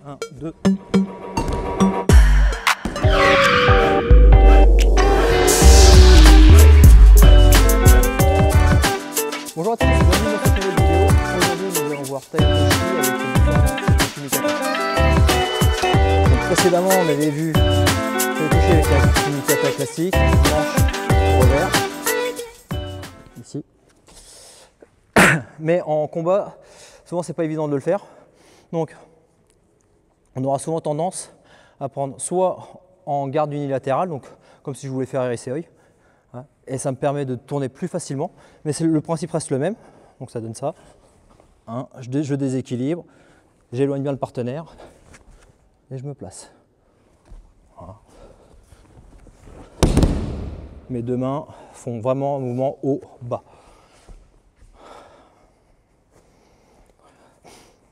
1, 2. Bonjour à tous, bienvenue dans cette nouvelle vidéo. Aujourd'hui, nous allons voir Tai Chi avec les différents Kumikata. Donc, précédemment, on avait vu Tai Chi avec la Kumikata classique, manche, revers, ici. Mais en combat, souvent, c'est pas évident de le faire. Donc, on aura souvent tendance à prendre soit en garde unilatérale, donc comme si je voulais faire Irisei, et ça me permet de tourner plus facilement, mais le principe reste le même, donc ça donne ça. Je déséquilibre, j'éloigne bien le partenaire et je me place. Voilà. Mes deux mains font vraiment un mouvement haut-bas.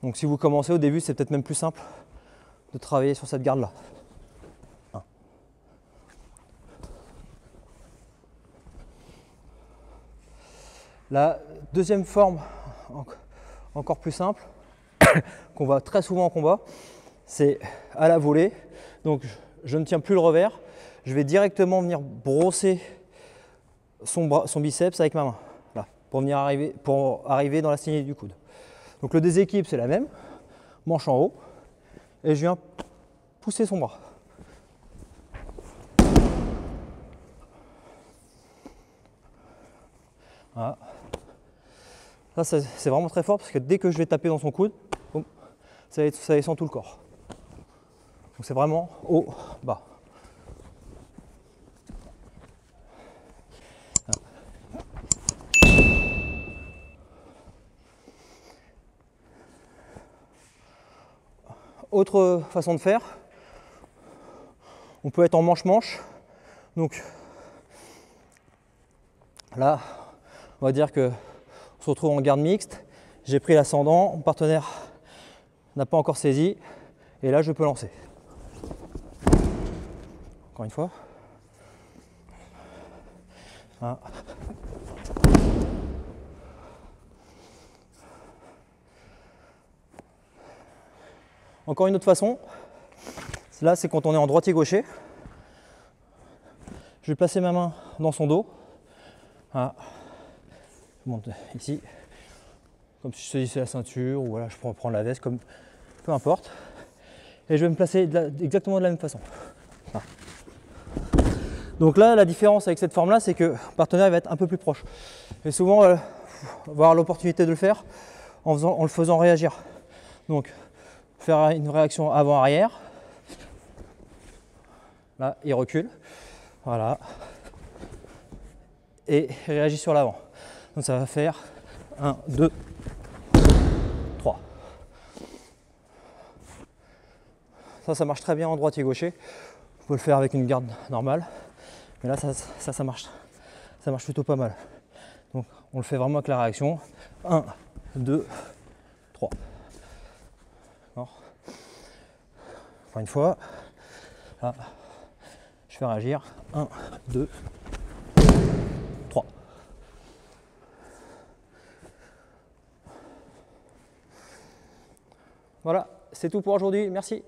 Donc si vous commencez au début, c'est peut-être même plus simple de travailler sur cette garde-là. La deuxième forme, encore plus simple, qu'on voit très souvent en combat, c'est à la volée. Donc je ne tiens plus le revers, je vais directement venir brosser son biceps avec ma main, là, pour arriver dans la saignée du coude. Donc le déséquilibre, c'est la même, manche en haut, et je viens pousser son bras. Voilà. Ça, c'est vraiment très fort parce que dès que je vais taper dans son coude, boum, ça descend tout le corps. Donc c'est vraiment haut, bas. Autre façon de faire, on peut être en manche-manche. Donc là, on va dire que on se retrouve en garde mixte. J'ai pris l'ascendant, mon partenaire n'a pas encore saisi, et là je peux lancer. Encore une fois. Voilà. Encore une autre façon, là c'est quand on est en droitier-gaucher. Je vais placer ma main dans son dos. Voilà. Je monte ici, comme si je saisissais la ceinture, ou voilà, je pourrais prendre la veste, comme peu importe. Et je vais me placer exactement de la même façon. Voilà. Donc là, la différence avec cette forme-là, c'est que le partenaire va être un peu plus proche. Et souvent, on va avoir l'opportunité de le faire en le faisant réagir. Donc, faire une réaction avant-arrière. Là, il recule. Voilà. Et il réagit sur l'avant. Donc ça va faire 1, 2, 3. Ça marche très bien en droitier gaucher. Vous pouvez le faire avec une garde normale. Mais là, ça marche plutôt pas mal. Donc on le fait vraiment avec la réaction. 1, 2, 3. Encore une fois. Là, je fais réagir. 1, 2, 3. Voilà, c'est tout pour aujourd'hui. Merci.